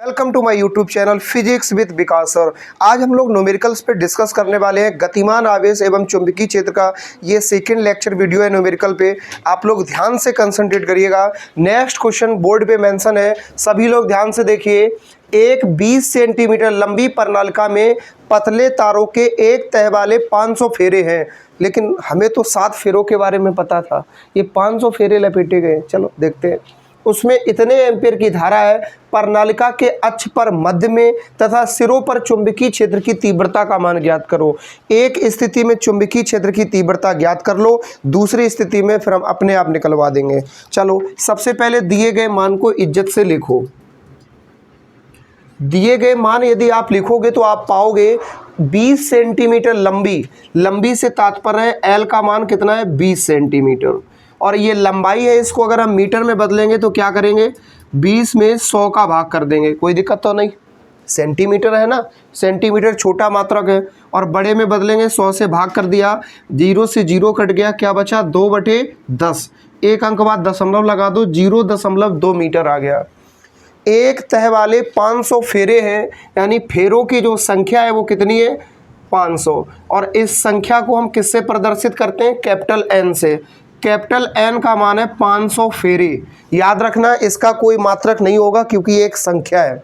Welcome to my YouTube channel physics with Vikas sir. आज हम लोग न्यूमेरिकल्स पे डिस्कस करने वाले हैं गतिमान आवेश एवं चुंबकीय क्षेत्र का। ये सेकंड लेक्चर वीडियो है न्यूमेरिकल पे। आप लोग ध्यान से कंसंट्रेट करिएगा। नेक्स्ट क्वेश्चन बोर्ड पे मेंशन है, सभी लोग ध्यान से देखिए। एक 20 सेंटीमीटर लंबी प्रणालिका में पतले तारों के एक तह वाले 500 फेरे हैं, लेकिन हमें तो 7 फेरों के बारे में पता था, ये 500 फेरे लपेटे गए। चलो देखते हैं। उसमें इतने एम्पीयर की धारा है। प्रणालिका के अक्ष पर मध्य में तथा सिरों पर चुंबकीय क्षेत्र की तीव्रता का मान ज्ञात करो। एक स्थिति में चुंबकीय क्षेत्र की तीव्रता ज्ञात कर लो, दूसरी स्थिति में फिर हम अपने आप निकलवा देंगे। चलो सबसे पहले दिए गए मान को इज्जत से लिखो। दिए गए मान यदि आप लिखोगे तो आप पाओगे 20 सेंटीमीटर लंबी से तात्पर्य है एल का मान कितना है 20 सेंटीमीटर, और ये लंबाई है। इसको अगर हम मीटर में बदलेंगे तो क्या करेंगे, 20 में 100 का भाग कर देंगे, कोई दिक्कत तो नहीं। सेंटीमीटर है ना, सेंटीमीटर छोटा मात्रक है, और बड़े में बदलेंगे 100 से भाग कर दिया, 0 से 0 कट गया, क्या बचा 2/10। एक अंक बाद दशमलव लगा दो, 0.2 मीटर आ गया। एक तह वाले 500 फेरे हैं, यानी फेरों की जो संख्या है वो कितनी है 500, और इस संख्या को हम किससे प्रदर्शित करते हैं, कैपिटल एन से। कैपिटल एन का मान है 500 फेरे। याद रखना इसका कोई मात्रक नहीं होगा क्योंकि ये एक संख्या है।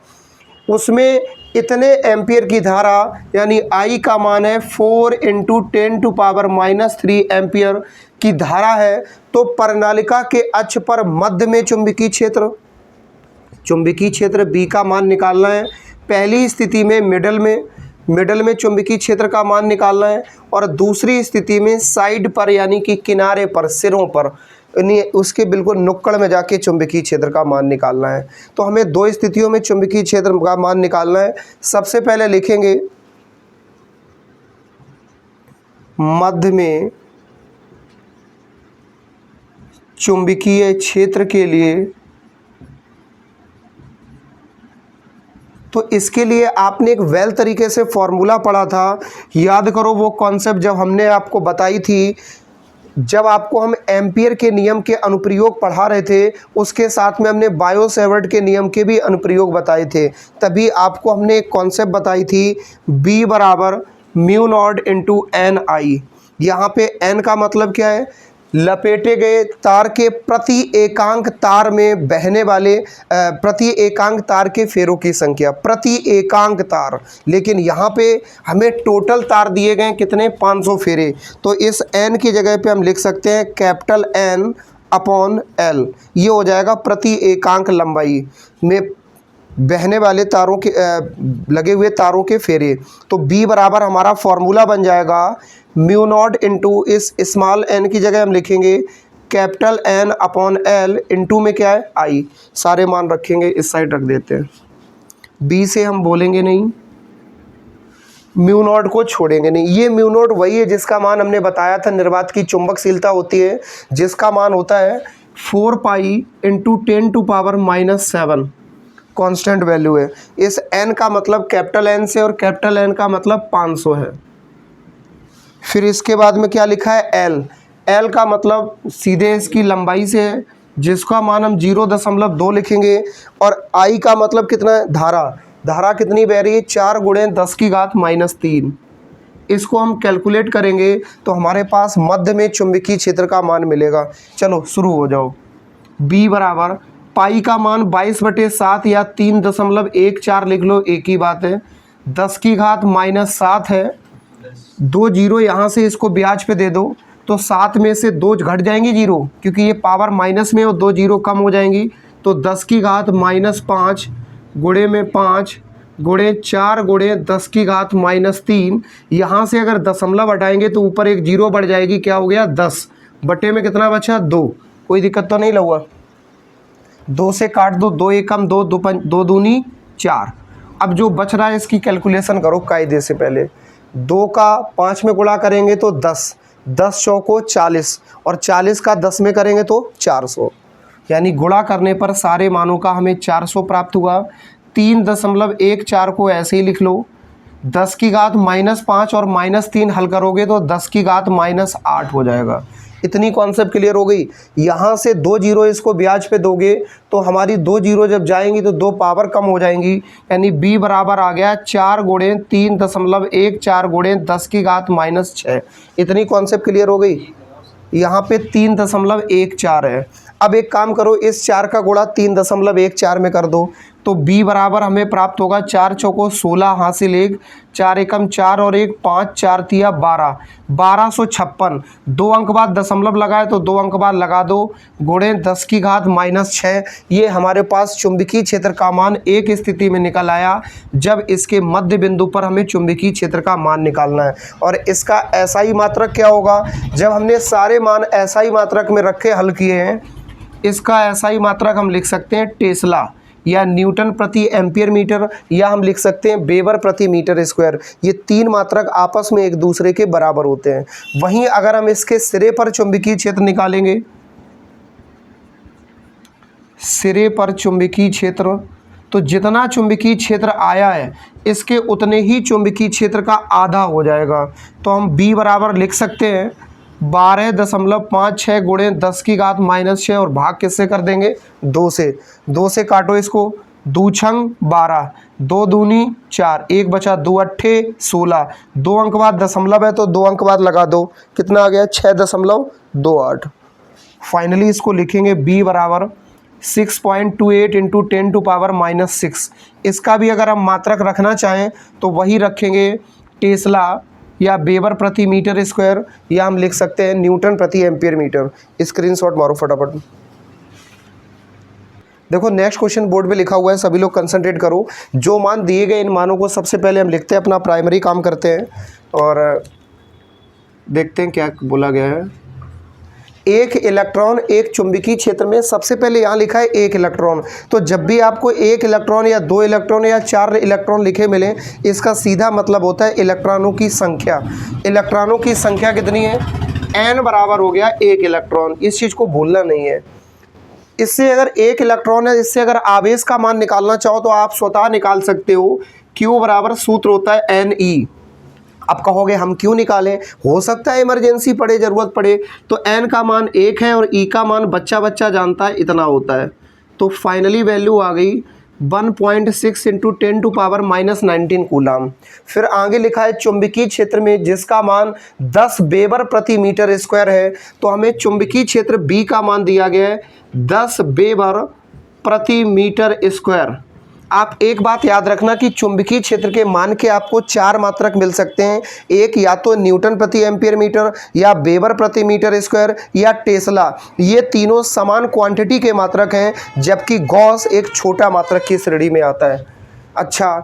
उसमें इतने एम्पियर की धारा यानी आई का मान है 4 × 10⁻³ एम्पियर की धारा है। तो प्रणालिका के अक्ष पर मध्य में चुंबकीय क्षेत्र बी का मान निकालना है। पहली स्थिति में मिडल में चुंबकीय क्षेत्र का मान निकालना है, और दूसरी स्थिति में साइड पर यानी कि किनारे पर, सिरों पर, यानी उसके बिल्कुल नुक्कड़ में जाके चुंबकीय क्षेत्र का मान निकालना है। तो हमें दो स्थितियों में चुंबकीय क्षेत्र का मान निकालना है। सबसे पहले लिखेंगे मध्य में चुंबकीय क्षेत्र के लिए, तो इसके लिए आपने एक वेल तरीके से फॉर्मूला पढ़ा था। याद करो वो कॉन्सेप्ट जब हमने आपको बताई थी, जब आपको हम एम्पियर के नियम के अनुप्रयोग पढ़ा रहे थे, उसके साथ में हमने बायो-सेवर्ट के नियम के भी अनुप्रयोग बताए थे। तभी आपको हमने एक कॉन्सेप्ट बताई थी, B = μ0 × Ni। यहाँ पे n का मतलब क्या है, लपेटे गए तार के प्रति एकांक तार में बहने वाले प्रति एकांक तार के फेरों की संख्या, प्रति एकांक तार। लेकिन यहाँ पे हमें टोटल तार दिए गए कितने, 500 फेरे। तो इस n की जगह पे हम लिख सकते हैं कैपिटल N/L। ये हो जाएगा प्रति एकांक लंबाई में बहने वाले तारों के लगे हुए तारों के फेरे। तो B बराबर हमारा फॉर्मूला बन जाएगा μ0 × इस स्मॉल n की जगह हम लिखेंगे कैपिटल N/L, इंटू में क्या है I। सारे मान रखेंगे, इस साइड रख देते हैं। B से हम बोलेंगे नहीं, μ0 को छोड़ेंगे नहीं। ये μ0 वही है जिसका मान हमने बताया था, निर्वात की चुंबकशीलता होती है जिसका मान होता है 4π × 10⁻⁷ कांस्टेंट वैल्यू है। इस n का मतलब कैपिटल N से, और कैपिटल N का मतलब 500 है। फिर इसके बाद में क्या लिखा है L का मतलब सीधे इसकी लंबाई से है, जिसका मान हम 0.2 लिखेंगे। और I का मतलब कितना है, धारा कितनी बह रही है, 4 × 10⁻³ इसको हम कैलकुलेट करेंगे तो हमारे पास मध्य में चुंबकीय क्षेत्र का मान मिलेगा। चलो शुरू हो जाओ। B बराबर पाई का मान 22/7 या 3.14 लिख लो, एक ही बात है। 10⁻⁻7 है, 2 जीरो यहाँ से इसको ब्याज पे दे दो तो 7 में से 2 घट जाएंगी जीरो, क्योंकि ये पावर माइनस में और 2 जीरो कम हो जाएंगी। तो 10⁻⁻5 गुणे में 5 गुणे 4 गुणे 10⁻³ यहाँ से अगर दशमलव हटाएंगे तो ऊपर एक जीरो बढ़ जाएगी, क्या हो गया 10 बटे में कितना बचा 2। कोई दिक्कत तो नहीं लगा, 2 से काट दो, 2 एकम 2, 2 दूनी 4। अब जो बच रहा है इसकी कैलकुलेशन करो कायदे से। पहले 2 का 5 में गुणा करेंगे तो 10, 10 चौको 40, और 40 का 10 में करेंगे तो 400, यानी गुणा करने पर सारे मानों का हमें 400 प्राप्त हुआ। 3.14 को ऐसे ही लिख लो। 10⁻⁻5 और -3 हल करोगे तो 10⁻⁻8 हो जाएगा। इतनी कॉन्सेप्ट क्लियर हो गई। यहाँ से 2 जीरो इसको ब्याज पे दोगे तो हमारी 2 जीरो जब जाएंगी तो 2 पावर कम हो जाएंगी, यानी b बराबर आ गया 4 गुणे 3.14 गुणे 10⁻⁻6। इतनी कॉन्सेप्ट क्लियर हो गई। यहाँ पे 3.14 है। अब एक काम करो, इस 4 का गुणा 3.14 में कर दो तो b बराबर हमें प्राप्त होगा 4 चौको 16 हासिल 1, 4 एकम 4 और 1 5, 4 तिया 12, 1256। 2 अंक बाद दशमलव लगाए तो 2 अंक बाद लगा दो, गुणे 10⁻⁻6। ये हमारे पास चुंबकीय क्षेत्र का मान एक स्थिति में निकल आया जब इसके मध्य बिंदु पर हमें चुंबकीय क्षेत्र का मान निकालना है। और इसका एसआई मात्रक क्या होगा? जब हमने सारे मान एसआई मात्रक में रखे हल किए हैं, इसका एसआई मात्रक हम लिख सकते हैं टेस्ला या न्यूटन प्रति एम्पियर मीटर, या हम लिख सकते हैं वेबर प्रति मीटर स्क्वायर। ये 3 मात्रक आपस में एक दूसरे के बराबर होते हैं। वहीं अगर हम इसके सिरे पर चुंबकीय क्षेत्र निकालेंगे, सिरे पर चुंबकीय क्षेत्र, तो जितना चुंबकीय क्षेत्र आया है इसके उतने ही चुंबकीय क्षेत्र का आधा हो जाएगा। तो हम b बराबर लिख सकते हैं 12.56 गुणे 10⁻⁻6 और भाग किससे कर देंगे? 2 से। 2 से काटो इसको, 2 छंग 12, 2 दूनी 4, 1 बचा 2 अट्ठे 16, 2 अंक बाद दशमलव है तो 2 अंक बाद लगा दो, कितना आ गया? 6.28। फाइनली इसको लिखेंगे b बराबर 6.28 इंटू 10⁻⁻6। इसका भी अगर हम मात्रक रखना चाहें तो वही रखेंगे टेस्ला या वेबर प्रति मीटर स्क्वायर, या हम लिख सकते हैं न्यूटन प्रति एम्पियर मीटर। स्क्रीनशॉट मारो फटाफट। देखो नेक्स्ट क्वेश्चन बोर्ड पे लिखा हुआ है, सभी लोग कंसंट्रेट करो। जो मान दिए गए इन मानों को सबसे पहले हम लिखते हैं, अपना प्राइमरी काम करते हैं और देखते हैं क्या बोला गया है। एक इलेक्ट्रॉन एक चुंबकीय क्षेत्र में, सबसे पहले यहाँ लिखा है 1 इलेक्ट्रॉन। तो जब भी आपको 1 इलेक्ट्रॉन या 2 इलेक्ट्रॉन या 4 इलेक्ट्रॉन लिखे मिले, इसका सीधा मतलब होता है इलेक्ट्रॉनों की संख्या। इलेक्ट्रॉनों की संख्या कितनी है? n बराबर हो गया 1 इलेक्ट्रॉन। इस चीज़ को भूलना नहीं है। इससे अगर 1 इलेक्ट्रॉन है, इससे अगर आवेश का मान निकालना चाहो तो आप स्वतः निकाल सकते हो। Q बराबर सूत्र होता है NE। अब कहोगे हम क्यों निकालें, हो सकता है इमरजेंसी पड़े, ज़रूरत पड़े। तो n का मान 1 है और E का मान बच्चा बच्चा जानता है इतना होता है। तो फाइनली वैल्यू आ गई 1.6 इंटू 10⁻⁻19 कूलाम। फिर आगे लिखा है चुंबकीय क्षेत्र में जिसका मान 10 वेबर प्रति मीटर स्क्वायर है। तो हमें चुंबकीय क्षेत्र B का मान दिया गया है 10 वेबर प्रति मीटर स्क्वायर। आप एक बात याद रखना कि चुंबकीय क्षेत्र के मान के आपको 4 मात्रक मिल सकते हैं। एक या तो न्यूटन प्रति एम्पियर मीटर, या वेबर प्रति मीटर स्क्वायर, या टेस्ला। ये तीनों समान क्वांटिटी के मात्रक हैं, जबकि गॉस एक छोटा मात्रक की श्रेणी में आता है। अच्छा,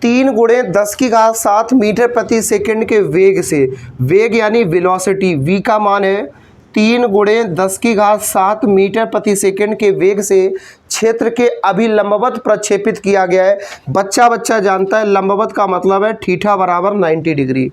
3 गुणे 10⁻7 मीटर प्रति सेकंड के वेग से, वेग यानी वेलोसिटी, v का मान है 3 गुणे 10⁻7 मीटर प्रति सेकंड के वेग से क्षेत्र के अभिलंबवत प्रक्षेपित किया गया है। बच्चा बच्चा जानता है लंबवत का मतलब है थीटा बराबर 90 डिग्री।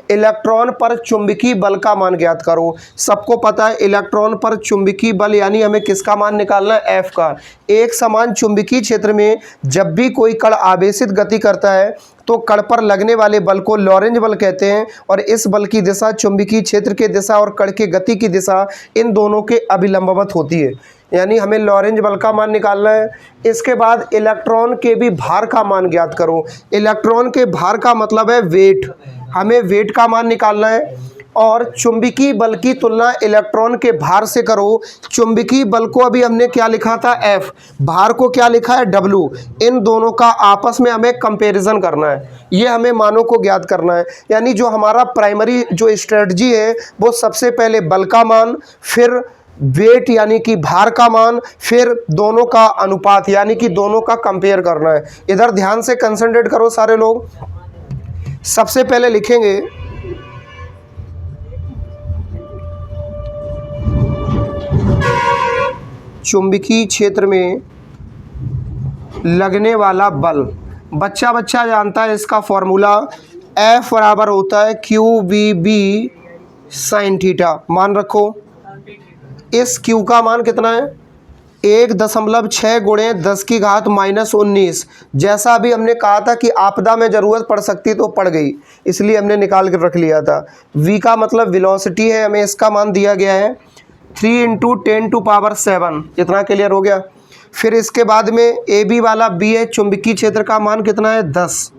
इलेक्ट्रॉन पर चुंबकीय बल का मान ज्ञात करो। सबको पता है इलेक्ट्रॉन पर चुंबकीय बल यानी हमें किसका मान निकालना है? F का। एक समान चुंबकीय क्षेत्र में जब भी कोई कण आवेशित गति करता है तो कण पर लगने वाले बल को लॉरेंज बल कहते हैं, और इस बल की दिशा चुंबकीय क्षेत्र की दिशा और कण के गति की दिशा इन दोनों के अभिलंबवत होती है। यानी हमें लॉरेंज बल का मान निकालना है। इसके बाद इलेक्ट्रॉन के भी भार का मान ज्ञात करो। इलेक्ट्रॉन के भार का मतलब है वेट, हमें वेट का मान निकालना है। और चुंबकीय बल की तुलना इलेक्ट्रॉन के भार से करो। चुंबकीय बल को अभी हमने क्या लिखा था? F। भार को क्या लिखा है? W। इन दोनों का आपस में हमें कंपैरिजन करना है, ये हमें मानों को ज्ञात करना है। यानी जो हमारा प्राइमरी जो स्ट्रेटजी है वो सबसे पहले बल का मान, फिर वेट यानी कि भार का मान, फिर दोनों का अनुपात यानी कि दोनों का कंपेयर करना है। इधर ध्यान से कंसंट्रेट करो सारे लोग। सबसे पहले लिखेंगे चुंबकीय क्षेत्र में लगने वाला बल। बच्चा बच्चा जानता है इसका फॉर्मूला, F बराबर होता है QVB sin थीटा। मान रखो, इस Q का मान कितना है? 1.6 गुणे 10 की घात -19। जैसा अभी हमने कहा था कि आपदा में ज़रूरत पड़ सकती तो पड़ गई, इसलिए हमने निकाल कर रख लिया था। v का मतलब वेलोसिटी है, हमें इसका मान दिया गया है 3 × 10⁻7। इतना क्लियर हो गया। फिर इसके बाद में ए बी वाला बी है, चुंबकीय क्षेत्र का मान कितना है 10।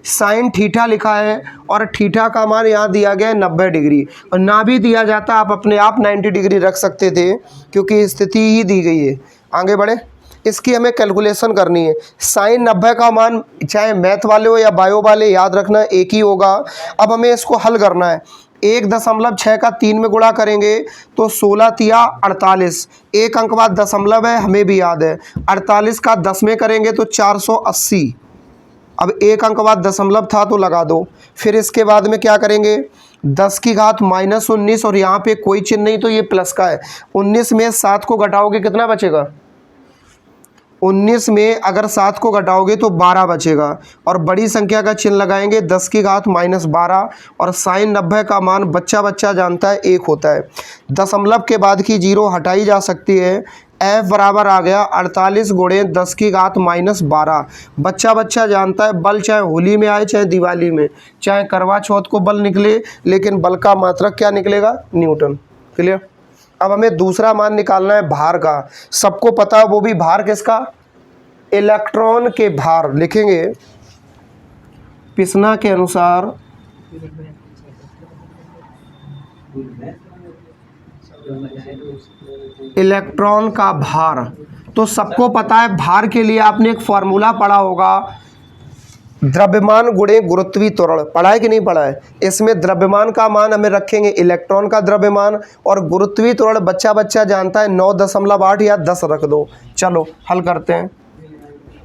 साइन थीटा लिखा है और थीटा का मान यहाँ दिया गया है 90 डिग्री, और ना भी दिया जाता आप अपने आप 90 डिग्री रख सकते थे क्योंकि स्थिति ही दी गई है। आगे बढ़े, इसकी हमें कैलकुलेशन करनी है। साइन 90 का मान चाहे मैथ वाले हो या बायो वाले, याद रखना एक ही होगा। अब हमें इसको हल करना है। 1.6 का 3 में गुणा करेंगे तो 16 तिया 48। एक अंक बाद दशमलव है, हमें भी याद है। 48 का 10 में करेंगे तो 480। अब एक अंक बाद दशमलव था तो लगा दो। फिर इसके बाद में क्या करेंगे, 10 की घात -19, और यहाँ पे कोई चिन्ह नहीं तो ये प्लस का है। 19 में 7 को घटाओगे कितना बचेगा, 19 में अगर 7 को घटाओगे तो 12 बचेगा, और बड़ी संख्या का चिन्ह लगाएंगे 10 की घात -12, और साइन 90 का मान बच्चा जानता है 1 होता है। दशमलव के बाद की 0 हटाई जा सकती है। f बराबर आ गया 48 गुणे 10 की घात -12। बच्चा जानता है बल चाहे होली में आए चाहे दिवाली में चाहे करवा चौथ को बल निकले, लेकिन बल का मात्रक क्या निकलेगा, न्यूटन। क्लियर। अब हमें दूसरा मान निकालना है भार का। सबको पता है वो भी भार किसका, इलेक्ट्रॉन के भार। लिखेंगे पिसना के अनुसार इलेक्ट्रॉन का भार। तो सबको पता है भार के लिए आपने एक फॉर्मूला पढ़ा होगा, द्रव्यमान गुणे गुरुत्वीय त्वरण। पढ़ा है कि नहीं पढ़ा है। इसमें द्रव्यमान का मान हमें रखेंगे इलेक्ट्रॉन का द्रव्यमान, और गुरुत्वीय त्वरण बच्चा जानता है 9.8 या 10 रख दो। चलो हल करते हैं।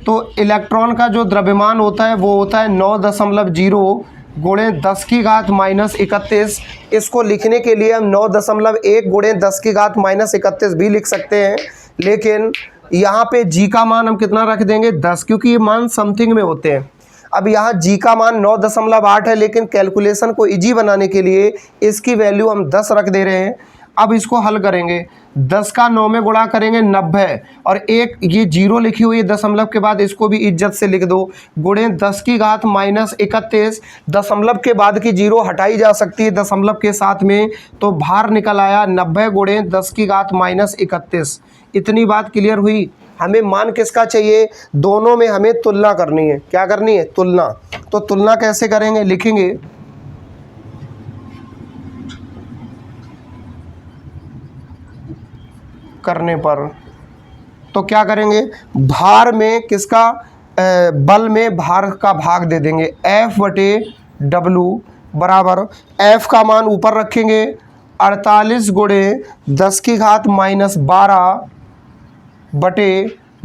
तो इलेक्ट्रॉन का जो द्रव्यमान होता है वो होता है 9.0 गुणे 10 की घात -31। इसको लिखने के लिए हम 9.1 गुणे 10 की घात -31 भी लिख सकते हैं, लेकिन यहाँ पे जी का मान हम कितना रख देंगे 10, क्योंकि ये मान समथिंग में होते हैं। अब यहाँ जी का मान 9.8 है, लेकिन कैलकुलेशन को इजी बनाने के लिए इसकी वैल्यू हम 10 रख दे रहे हैं। अब इसको हल करेंगे, 10 का 9 में गुणा करेंगे 90, और एक ये 0 लिखी हुई है दशमलव के बाद, इसको भी इज्जत से लिख दो, गुणे 10 की घात -31। दशमलव के बाद की 0 हटाई जा सकती है दशमलव के साथ में, तो भार निकल आया 90 गुणे 10 की घात -31। इतनी बात क्लियर हुई। हमें मान किसका चाहिए, दोनों में हमें तुलना करनी है। क्या करनी है, तुलना। तो तुलना कैसे करेंगे, लिखेंगे करने पर, तो क्या करेंगे, भार में किसका, बल में भार का भाग दे देंगे, F/W बराबर F का मान ऊपर रखेंगे 48 गुणे 10 की घात -12 बटे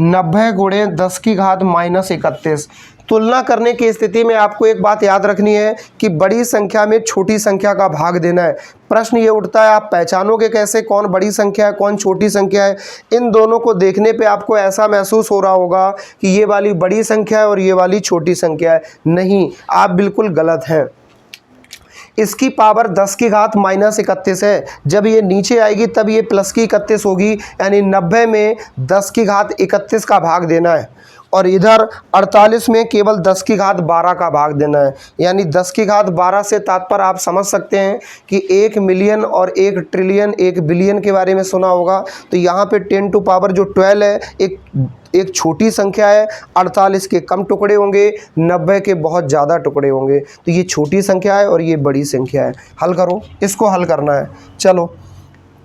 90 गुणे 10 की घात -31। तुलना करने की स्थिति में आपको एक बात याद रखनी है कि बड़ी संख्या में छोटी संख्या का भाग देना है। प्रश्न ये उठता है, आप पहचानोगे कैसे कौन बड़ी संख्या है कौन छोटी संख्या है। इन दोनों को देखने पे आपको ऐसा महसूस हो रहा होगा कि ये वाली बड़ी संख्या है और ये वाली छोटी संख्या है। नहीं, आप बिल्कुल गलत हैं। इसकी पावर 10 की घात -31 है। जब ये नीचे आएगी तब ये प्लस की 31 होगी, यानी 90 में 10 की घात 31 का भाग देना है, और इधर 48 में केवल 10 की घात 12 का भाग देना है। यानी 10 की घात 12 से तात्पर्य आप समझ सकते हैं कि 1 मिलियन और 1 ट्रिलियन 1 बिलियन के बारे में सुना होगा। तो यहाँ पे 10 टू पावर जो 12 है एक छोटी संख्या है। 48 के कम टुकड़े होंगे, 90 के बहुत ज़्यादा टुकड़े होंगे। तो ये छोटी संख्या है और ये बड़ी संख्या है। हल करो, इसको हल करना है। चलो,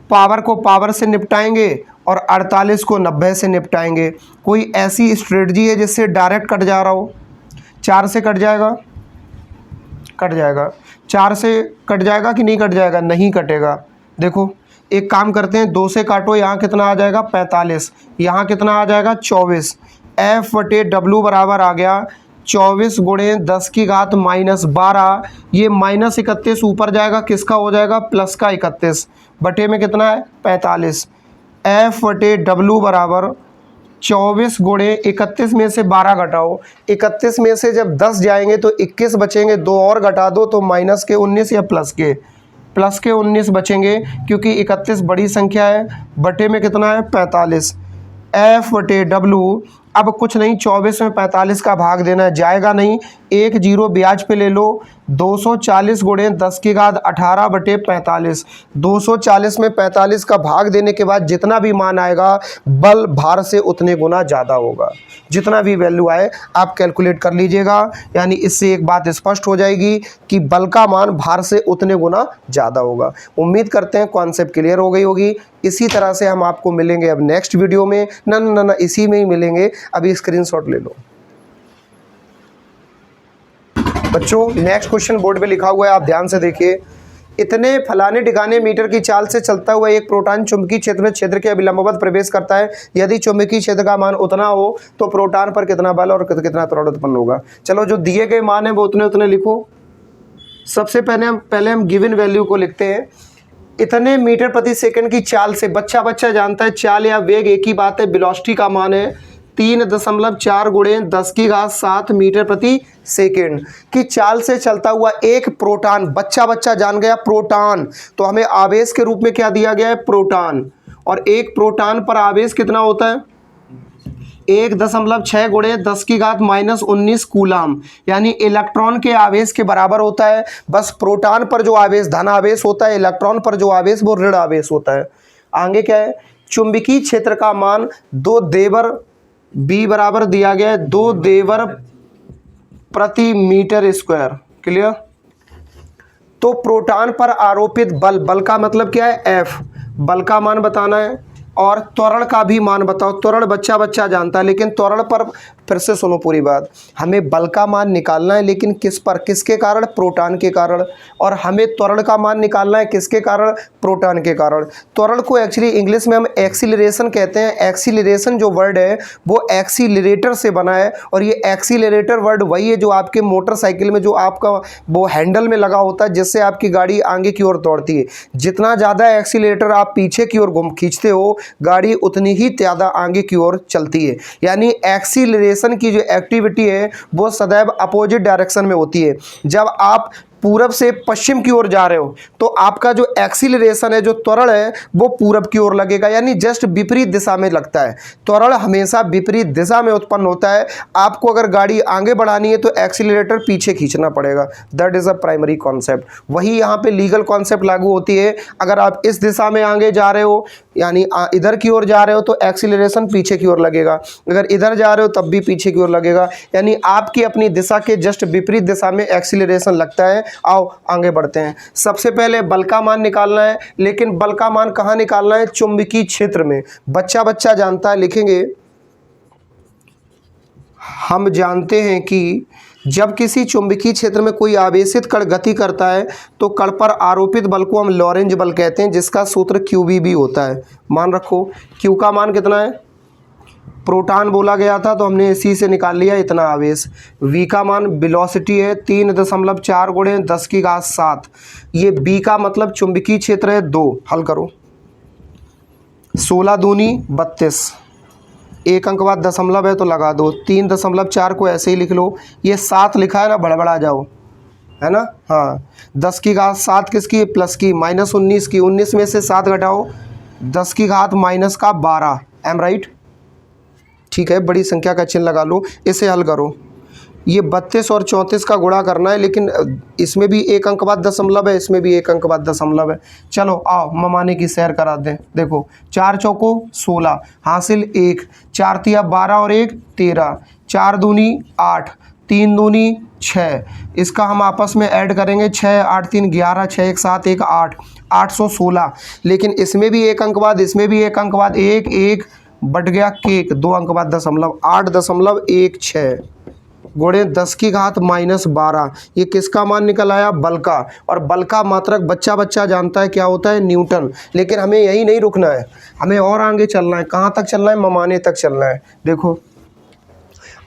पावर को पावर से निपटाएंगे और 48 को 90 से निपटाएंगे। कोई ऐसी स्ट्रेटजी है जिससे डायरेक्ट कट जा रहा हो, 4 से कट जाएगा, कट जाएगा। 4 से कट जाएगा कि नहीं कट जाएगा, नहीं कटेगा। देखो एक काम करते हैं, 2 से काटो, यहाँ कितना आ जाएगा 45, यहाँ कितना आ जाएगा 24। F/W बराबर आ गया 24 गुणे 10 की घात -12। ये -31 ऊपर जाएगा, किसका हो जाएगा, प्लस का 31, बटे में कितना है 45। F/W बराबर 24 गुणे 31 में से 12 घटाओ, 31 में से जब 10 जाएंगे तो 21 बचेंगे, 2 और घटा दो तो माइनस के 19 या प्लस के 19 बचेंगे, क्योंकि 31 बड़ी संख्या है, बटे में कितना है 45। F/W। अब कुछ नहीं, 24 में 45 का भाग देना है, जाएगा नहीं, 1 0 ब्याज पे ले लो, 240 गुणे 10 की घात 18/45। 240 में 45 का भाग देने के बाद जितना भी मान आएगा बल भार से उतने गुना ज़्यादा होगा। जितना भी वैल्यू आए आप कैलकुलेट कर लीजिएगा। यानी इससे एक बात स्पष्ट हो जाएगी कि बल का मान भार से उतने गुना ज़्यादा होगा। उम्मीद करते हैं कॉन्सेप्ट क्लियर हो गई होगी। इसी तरह से हम आपको मिलेंगे अब नेक्स्ट वीडियो में। ना इसी में ही मिलेंगे। अभी स्क्रीनशॉट ले लो बच्चों। नेक्स्ट क्वेश्चन बोर्ड पे लिखा हुआ है, आप ध्यान से देखिए। इतने फलाने ठिकाने मीटर की चाल से चलता हुआ एक प्रोटॉन चुंबकीय क्षेत्र में क्षेत्र के अभिलंबवत प्रवेश करता है। यदि चुंबकीय क्षेत्र का मान उतना हो तो प्रोटॉन पर कितना बल और कितना त्वरण उत्पन्न होगा। चलो जो दिए गए मान है वो उतने उतने लिखो। सबसे पहले हम गिवन वैल्यू को लिखते हैं। इतने मीटर प्रति सेकंड की चाल से, बच्चा जानता है चाल या वेग एक ही बात है। वेलोसिटी का मान है 3.4 गुणे 10 की घात 7 मीटर प्रति सेकंड की चाल से चलता हुआ एक प्रोटॉन, बच्चा जान गया प्रोटॉन, तो हमें आवेश के रूप में क्या दिया गया है, प्रोटॉन। और एक प्रोटॉन पर आवेश कितना होता है, 1.6 गुणे 10 की घात -19 कूलाम, यानी इलेक्ट्रॉन के आवेश के बराबर होता है। बस प्रोटॉन पर जो आवेश धन आवेश होता है, इलेक्ट्रॉन पर जो आवेश वो ऋण आवेश होता है। आगे क्या है, चुंबकीय क्षेत्र का मान 2 देवर बी बराबर दिया गया है 2 देवर प्रति मीटर स्क्वायर। क्लियर। तो प्रोटॉन पर आरोपित बल का मतलब क्या है, एफ, बल का मान बताना है। और त्वरण का भी मान बताओ। त्वरण बच्चा जानता है, लेकिन त्वरण पर फिर से सुनो पूरी बात। हमें बल का मान निकालना है, लेकिन किस पर, किसके कारण, प्रोटॉन के कारण। और हमें त्वरण का मान निकालना है किसके कारण, प्रोटॉन के कारण। त्वरण को एक्चुअली इंग्लिश में हम एक्सीलरेशन कहते हैं। एक्सीलरेशन जो वर्ड है वो एक्सीलरेटर से बना है। और ये एक्सीलरेटर वर्ड वही है जो आपके मोटरसाइकिल में जो आपका वो हैंडल में लगा होता है, जिससे आपकी गाड़ी आगे की ओर दौड़ती है। जितना ज़्यादा एक्सीलरेटर आप पीछे की ओर खींचते हो, गाड़ी उतनी ही ज़्यादा आगे की ओर चलती है। यानी एक्सीलरेशन की जो एक्टिविटी है वो सदैव अपोजिट डायरेक्शन में होती है। जब आप पूरब से पश्चिम की ओर जा रहे हो तो आपका जो एक्सीलरेशन है, जो त्वरण है, वो पूरब की ओर लगेगा, यानी जस्ट विपरीत दिशा में लगता है। त्वरण हमेशा विपरीत दिशा में उत्पन्न होता है। आपको अगर गाड़ी आगे बढ़ानी है तो एक्सीलरेटर पीछे खींचना पड़ेगा। That is a primary concept. वही यहाँ पे लीगल कॉन्सेप्ट लागू होती है। अगर आप इस दिशा में आगे जा रहे हो, यानी इधर की ओर जा रहे हो, तो एक्सीलरेशन पीछे की ओर लगेगा। अगर इधर जा रहे हो तब भी पीछे की ओर लगेगा। यानी आपकी अपनी दिशा के जस्ट विपरीत दिशा में एक्सीलरेशन लगता है। आओ आगे बढ़ते हैं। सबसे पहले बल का मान निकालना है, लेकिन बल का मान कहाँ निकालना है, चुंबकीय क्षेत्र में। बच्चा जानता है, लिखेंगे। हम जानते हैं कि जब किसी चुंबकीय क्षेत्र में कोई आवेशित कण गति करता है तो कण पर आरोपित बल को हम लॉरेंज बल कहते हैं, जिसका सूत्र QB होता है। मान रखो Q का मान कितना है, प्रोटॉन बोला गया था तो हमने इसी से निकाल लिया इतना आवेश। V का मान वेलोसिटी है 3.4 गुणे 10 की घात 7। ये B का मतलब चुंबकीय क्षेत्र है 2। हल करो, 16 दूनी 32, एक अंक बाद दशमलव है तो लगा दो। 3.4 को ऐसे ही लिख लो। ये 7 लिखा है ना, बड़बड़ा जाओ, है ना। हाँ, 10 की घात 7 किसकी, प्लस की, -19 की। 19 में से 7 घटाओ, 10 की घात -12। एम राइट, ठीक है। बड़ी संख्या का चिन्ह लगा लो। इसे हल करो। ये 32 और 34 का गुणा करना है, लेकिन इसमें भी एक अंक बाद दशमलव है, इसमें भी एक अंक बाद दशमलव है। चलो आओ ममाने की सैर करा दें। देखो 4 चौको 16, हासिल 1, 4 तिया 12 और 1 13, 4 दूनी 8, 3 दूनी 6। इसका हम आपस में ऐड करेंगे, 6 8 3 11, 6 1 7 1 8, 816। लेकिन इसमें भी एक अंक बाद, इसमें भी एक अंक बाद, 1 1 बट गया केक, 2 अंक बाद दशमलव, 8.16 गुणे 10 की घात -12। ये किसका मान निकल आया, बल का। और बल का मात्रक बच्चा जानता है क्या होता है, न्यूटन। लेकिन हमें यही नहीं रुकना है, हमें और आगे चलना है। कहाँ तक चलना है, ममाने तक चलना है। देखो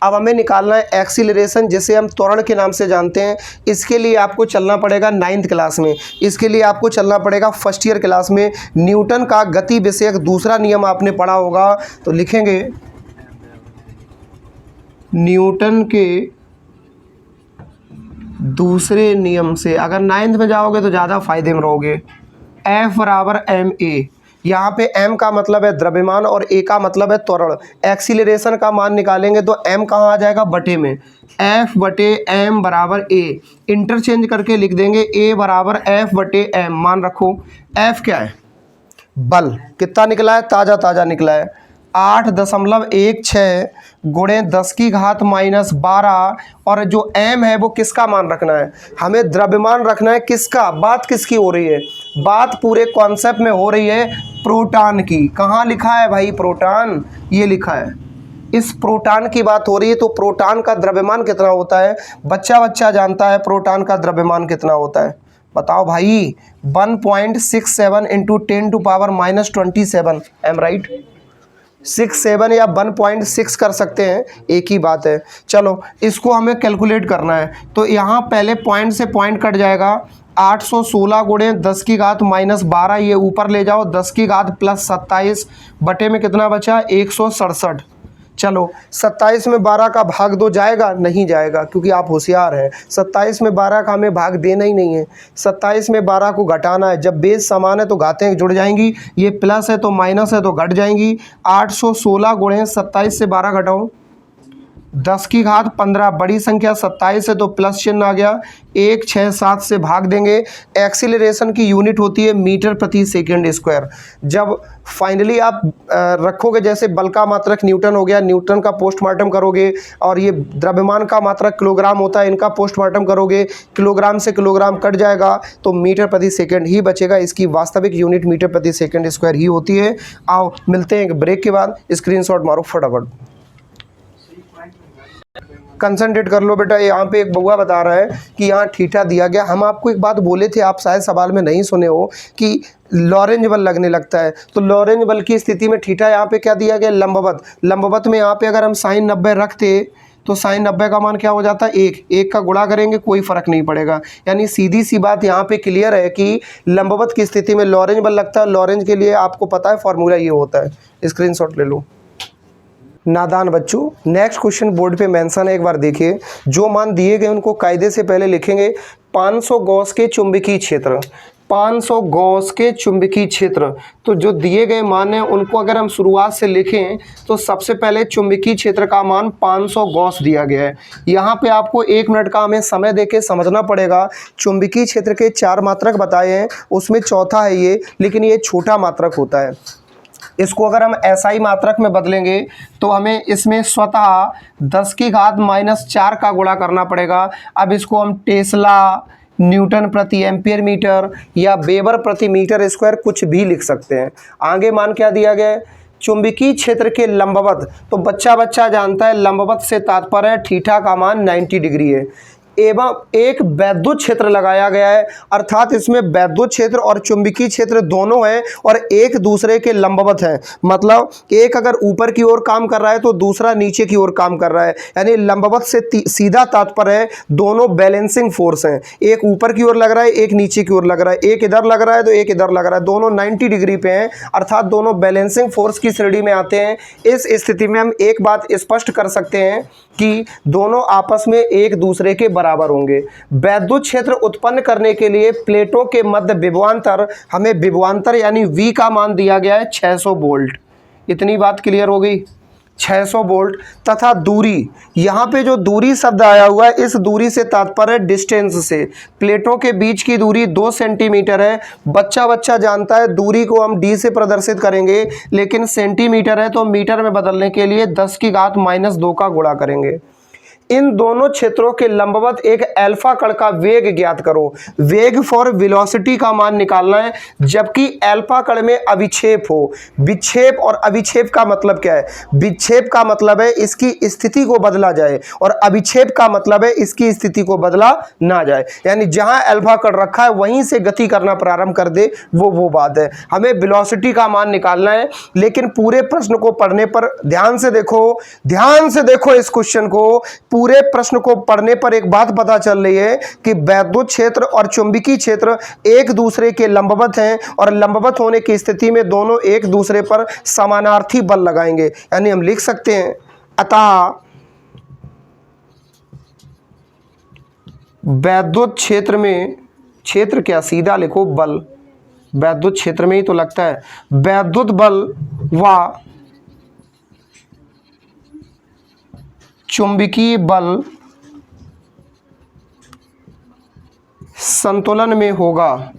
अब हमें निकालना है एक्सीलरेशन, जिसे हम त्वरण के नाम से जानते हैं। इसके लिए आपको चलना पड़ेगा 9th क्लास में, इसके लिए आपको चलना पड़ेगा 1st ईयर क्लास में। न्यूटन का गति विषयक दूसरा नियम आपने पढ़ा होगा, तो लिखेंगे न्यूटन के दूसरे नियम से। अगर 9th में जाओगे तो ज़्यादा फायदे में रहोगे। F = ma, यहाँ पे m का मतलब है द्रव्यमान और a का मतलब है त्वरण। एक्सीलरेशन का मान निकालेंगे तो m कहाँ आ जाएगा, बटे में, F बटे m बराबर a। इंटरचेंज करके लिख देंगे a बराबर F बटे m। मान रखो F क्या है, बल कितना निकला है, ताज़ा ताज़ा निकला है 8.16 गुणे 10 की घात -12। और जो m है वो किसका मान रखना है, हमें द्रव्यमान रखना है। किसका, बात किसकी हो रही है, बात पूरे कॉन्सेप्ट में हो रही है प्रोटॉन की। कहाँ लिखा है भाई प्रोटॉन, ये लिखा है, इस प्रोटॉन की बात हो रही है। तो प्रोटॉन का द्रव्यमान कितना होता है, बच्चा जानता है प्रोटॉन का द्रव्यमान कितना होता है, बताओ भाई, 1.67 इंटू 10⁻⁻27। एम राइट, 67 या 1.6 कर सकते हैं, एक ही बात है। चलो इसको हमें कैलकुलेट करना है, तो यहाँ पहले पॉइंट से पॉइंट कट जाएगा। 816 गुणे 10 की घात -12, ये ऊपर ले जाओ, 10 की घात +27 बटे में कितना बचा, 167। चलो 27 में 12 का भाग दो, जाएगा, नहीं जाएगा, क्योंकि आप होशियार हैं। 27 में 12 का हमें भाग देना ही नहीं है, 27 में 12 को घटाना है। जब बेस समान है तो घातें जुड़ जाएंगी, ये प्लस है तो माइनस है तो घट जाएंगी। 816 गुणे 27 से 12 घटाओ, 10 की घात 15, बड़ी संख्या 27 है तो प्लस चिन्ह आ गया, 167 से भाग देंगे। एक्सीलरेशन की यूनिट होती है मीटर प्रति सेकंड स्क्वायर। जब फाइनली आप रखोगे, जैसे बल का मात्रक न्यूटन हो गया, न्यूटन का पोस्टमार्टम करोगे, और ये द्रव्यमान का मात्रक किलोग्राम होता है, इनका पोस्टमार्टम करोगे, किलोग्राम से किलोग्राम कट जाएगा तो मीटर प्रति सेकंड ही बचेगा। इसकी वास्तविक यूनिट मीटर प्रति सेकंड स्क्वायर ही होती है। आओ मिलते हैं एक ब्रेक के बाद, स्क्रीनशॉट मारो फटाफट, कंसंट्रेट कर लो बेटा। यहाँ पे एक बउआ बता रहा है कि यहाँ थीटा दिया गया। हम आपको एक बात बोले थे, आप शायद सवाल में नहीं सुने हो, कि लॉरेंज बल लगने लगता है। तो लॉरेंज बल की स्थिति में थीटा यहाँ पे क्या दिया गया, लंबवत। लंबवत में यहाँ पे अगर हम sin 90 रखते तो sin 90 का मान क्या हो जाता है, 1 का गुणा करेंगे, कोई फर्क नहीं पड़ेगा। यानी सीधी सी बात यहाँ पे क्लियर है कि लंबवत की स्थिति में लॉरेंज बल लगता है। लॉरेंज के लिए आपको पता है फॉर्मूला ये होता है, स्क्रीनशॉट ले लो नादान बच्चों। नेक्स्ट क्वेश्चन बोर्ड पे मेंशन है, एक बार देखिए। जो मान दिए गए उनको कायदे से पहले लिखेंगे। 500 गॉस के चुंबकीय क्षेत्र, 500 गॉस के चुंबकीय क्षेत्र। तो जो दिए गए मान हैं उनको अगर हम शुरुआत से लिखें तो सबसे पहले चुंबकीय क्षेत्र का मान 500 गॉस दिया गया है। यहाँ पे आपको 1 मिनट का हमें समय देके समझना पड़ेगा। चुंबकीय क्षेत्र के 4 मात्रक बताए हैं, उसमें चौथा है ये, लेकिन ये छोटा मात्रक होता है। इसको अगर हम SI मात्रक में बदलेंगे तो हमें इसमें स्वतः 10 की घात -4 का गुणा करना पड़ेगा। अब इसको हम टेस्ला, न्यूटन प्रति एम्पियर मीटर या वेबर प्रति मीटर स्क्वायर कुछ भी लिख सकते हैं। आगे मान क्या दिया गया है, चुंबकीय क्षेत्र के लंबवत। तो बच्चा जानता है लंबवत से तात्पर्य है थीटा का मान 90 डिग्री है, एवं एक वैद्युत क्षेत्र लगाया गया है, अर्थात इसमें वैद्युत क्षेत्र और चुंबकीय क्षेत्र दोनों हैं और एक दूसरे के लंबवत हैं। मतलब एक अगर ऊपर की ओर काम कर रहा है तो दूसरा नीचे की ओर काम कर रहा है। यानी लंबवत से सीधा तात्पर्य है दोनों बैलेंसिंग फोर्स हैं, एक ऊपर की ओर लग रहा है, एक नीचे की ओर लग रहा है, एक इधर लग रहा है तो एक इधर लग रहा है, दोनों 90 डिग्री पे हैं, अर्थात दोनों बैलेंसिंग फोर्स की श्रेणी में आते हैं। इस स्थिति में हम एक बात स्पष्ट कर सकते हैं कि दोनों आपस में एक दूसरे के बराबर होंगे। वैद्युत क्षेत्र उत्पन्न करने के लिए प्लेटों के मध्य विभवांतर, हमें विभवांतर यानी V का मान दिया गया है 600 वोल्ट। इतनी बात क्लियर हो गई, 600 वोल्ट। तथा दूरी, यहाँ पे जो दूरी शब्द आया हुआ है, इस दूरी से तात्पर्य डिस्टेंस से। प्लेटों के बीच की दूरी 2 सेंटीमीटर है। बच्चा जानता है दूरी को हम D से प्रदर्शित करेंगे, लेकिन सेंटीमीटर है तो मीटर में बदलने के लिए 10 की घात -2 का गुणा करेंगे। इन दोनों क्षेत्रों के लंबवत एक अल्फा कण का वेग ज्ञात करो। वेग फॉर वेलोसिटी का मान निकालना है, जबकि अल्फा कण में अविक्षेप हो। विक्षेप और अविक्षेप का मतलब क्या है, विक्षेप का मतलब है इसकी स्थिति को बदला जाए और अविक्षेप का मतलब है इसकी स्थिति को बदला ना जाए। यानी जहां अल्फा कण रखा है वहीं से गति करना प्रारंभ कर दे, वो बात है। हमें वेलोसिटी का मान निकालना है, लेकिन पूरे प्रश्न को पढ़ने पर ध्यान से देखो इस क्वेश्चन को। पूरे प्रश्न को पढ़ने पर एक बात पता चल रही है कि वैद्युत क्षेत्र और चुंबकीय क्षेत्र एक दूसरे के लंबवत हैं और लंबवत होने की स्थिति में दोनों एक दूसरे पर समानार्थी बल लगाएंगे। यानी हम लिख सकते हैं अतः वैद्युत क्षेत्र में, क्षेत्र क्या सीधा लिखो बल, वैद्युत क्षेत्र में ही तो लगता है। वैद्युत बल व चुंबकीय बल संतुलन में होगा।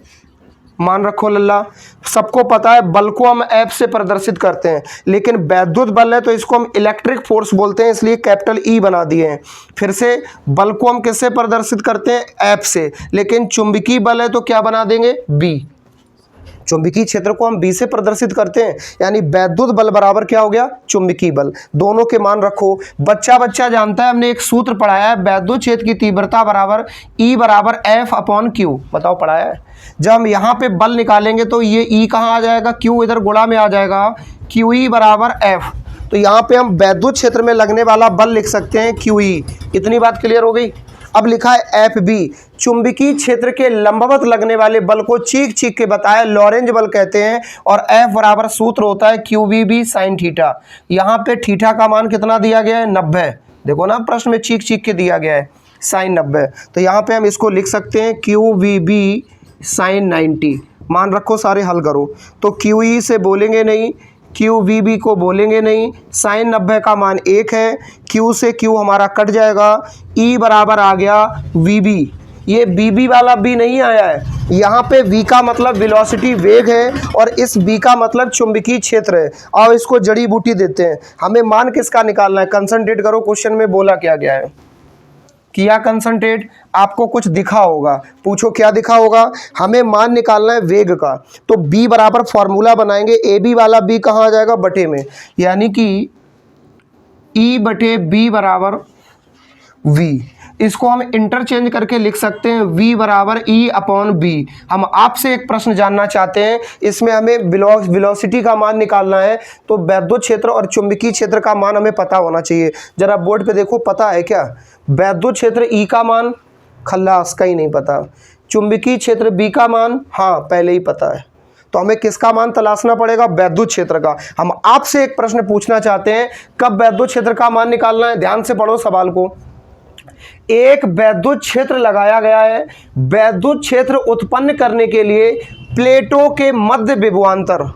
मान रखो लल्ला, सबको पता है बल को हम एफ से प्रदर्शित करते हैं, लेकिन वैद्युत बल है तो इसको हम इलेक्ट्रिक फोर्स बोलते हैं, इसलिए कैपिटल ई बना दिए हैं। फिर से बल को हम किससे प्रदर्शित करते हैं? एफ से। लेकिन चुंबकीय बल है तो क्या बना देंगे? बी। चुंबकीय क्षेत्र को हम बी से प्रदर्शित करते हैं, यानी वैद्युत बल बराबर क्या हो गया? चुंबकीय बल। दोनों के मान रखो। बच्चा जानता है, हमने एक सूत्र पढ़ाया है, वैद्युत क्षेत्र की तीव्रता बराबर ई बराबर एफ अपॉन क्यू। बताओ पढ़ाया है? जब हम यहाँ पे बल निकालेंगे तो ये ई कहाँ आ जाएगा? क्यू इधर गुणा में आ जाएगा, क्यू ई बराबर एफ। तो यहाँ पे हम वैद्युत क्षेत्र में लगने वाला बल लिख सकते हैं क्यू ई। इतनी बात क्लियर हो गई? अब लिखा है एफ बी, चुंबकीय क्षेत्र के लंबवत लगने वाले बल को चीख के बताया, लॉरेंज बल कहते हैं। और एफ बराबर सूत्र होता है q B B sine theta. यहाँ पे थीटा का मान कितना दिया गया है? 90। देखो ना प्रश्न में चीख के दिया गया है साइन 90। तो यहाँ पे हम इसको लिख सकते हैं क्यू बी बी साइन 90। मान रखो, सारे हल करो। तो क्यू ई से बोलेंगे नहीं, क्यू वी बी को बोलेंगे नहीं, साइन 90 का मान 1 है, क्यू से क्यू हमारा कट जाएगा, ई बराबर आ गया वी बी। ये बी बी वाला बी नहीं आया है, यहाँ पे वी का मतलब वेलोसिटी वेग है और इस बी का मतलब चुंबकीय क्षेत्र है। और इसको जड़ी बूटी देते हैं। हमें मान किसका निकालना है? कंसंट्रेट करो, क्वेश्चन में बोला क्या गया है? किया कंसंट्रेट, आपको कुछ दिखा होगा, पूछो क्या दिखा होगा? हमें मान निकालना है वेग का। तो b बराबर फॉर्मूला बनाएंगे, ए बी वाला b कहाँ आ जाएगा? बटे में, यानी कि E बटे b बराबर v। इसको हम इंटरचेंज करके लिख सकते हैं v बराबर E अपॉन b। हम आपसे एक प्रश्न जानना चाहते हैं, इसमें हमें वेलोसिटी का मान निकालना है, तो वैद्युत क्षेत्र और चुंबकीय क्षेत्र का मान हमें पता होना चाहिए। जरा बोर्ड पे देखो, पता है क्या? वैद्युत क्षेत्र E का मान खल्लास, का ही नहीं पता। चुंबकीय क्षेत्र B का मान हाँ पहले ही पता है। तो हमें किसका मान तलाशना पड़ेगा? वैद्युत क्षेत्र का। हम आपसे एक प्रश्न पूछना चाहते हैं, कब वैद्युत क्षेत्र का मान निकालना है? ध्यान से पढ़ो सवाल को। एक वैद्युत क्षेत्र लगाया गया है, वैद्युत क्षेत्र उत्पन्न करने के लिए प्लेटों के मध्य विभवांतर,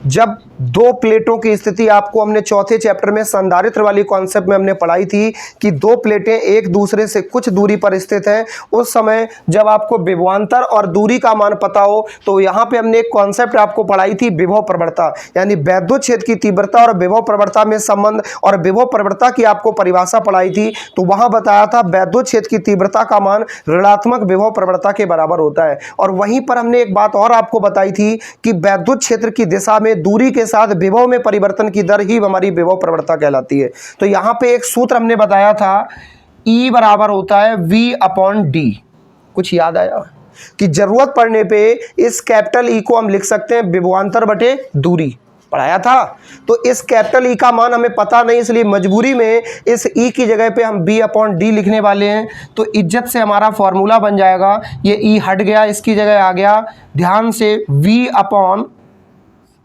जब दो प्लेटों की स्थिति, आपको हमने चौथे चैप्टर में संधारित्र वाली कॉन्सेप्ट में हमने पढ़ाई थी कि दो प्लेटें एक दूसरे से कुछ दूरी पर स्थित हैं, उस समय जब आपको विभवांतर और दूरी का मान पता हो, तो यहाँ पे हमने एक कॉन्सेप्ट आपको पढ़ाई थी, विभव प्रवणता, यानी वैद्युत क्षेत्र की तीव्रता और विभव प्रवणता में संबंध, और विभव प्रवणता की आपको परिभाषा पढ़ाई थी। तो वहाँ बताया था वैद्युत क्षेत्र की तीव्रता का मान ऋणात्मक विभव प्रवणता के बराबर होता है। और वहीं पर हमने एक बात और आपको बताई थी कि वैद्युत क्षेत्र की दिशा में दूरी के साथ विभव में परिवर्तन की दर ही हमारी विभव प्रवणता कहलाती है। तो यहां पे एक सूत्र हमने बताया था, E बराबर होता है V अपॉन डी। कुछ याद आया? कि जरूरत पड़ने पे इस कैपिटल E को हम लिख सकते हैं विभवांतर बटे दूरी, पढ़ाया था। तो इस कैपिटल E का मान हमें पता नहीं, इसलिए मजबूरी में इस E की जगह पे हम V अपॉन डी लिखने वाले हैं। तो इज्जत से हमारा फॉर्मूला बन जाएगा, ये E हट गया, इसकी जगह आ गया, ध्यान से V अपॉन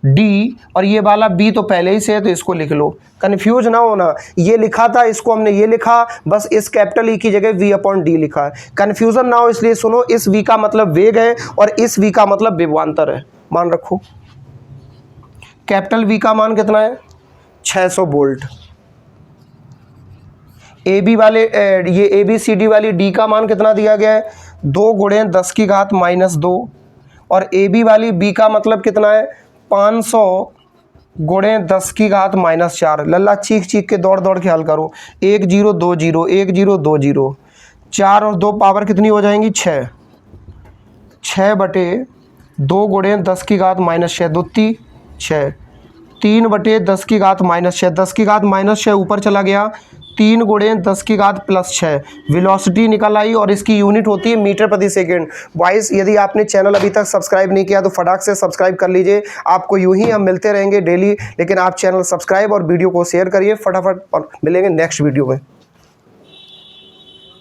डी, और ये वाला बी तो पहले ही से है तो इसको लिख लो, कंफ्यूज ना होना। ये लिखा था, इसको हमने ये लिखा, बस इस कैपिटल ई की जगह वी अपॉन डी लिखा है, कंफ्यूजन ना हो इसलिए सुनो। इस वी का मतलब वेग है और इस वी का मतलब विभवांतर है, मान रखो। कैपिटल वी का मान कितना है? 600 वोल्ट। ए बी वाले ये ए बी सी डी वाली डी का मान कितना दिया गया है? 2 गुणे 10 की घात -2। और ए बी वाली बी का मतलब कितना है? 500 गुणे 10 की घात -4। लल्ला चीख के दौड़ के हल करो। 1 0 2 0 1 0 2 0, 4 और 2 पावर कितनी हो जाएंगी? 6। 6 बटे 2 गुणे 10 की घात -6, 2 3 6, 3 बटे 10 की घात -6, 10 की घात -6 ऊपर चला गया, 3 गुणे 10 की घात +6 वेलोसिटी निकल आई, और इसकी यूनिट होती है मीटर प्रति सेकंड। बॉयज़, यदि आपने चैनल अभी तक सब्सक्राइब नहीं किया तो फटाक से सब्सक्राइब कर लीजिए। आपको यूं ही हम मिलते रहेंगे डेली, लेकिन आप चैनल सब्सक्राइब और वीडियो को शेयर करिए फटाफट, और मिलेंगे नेक्स्ट वीडियो में।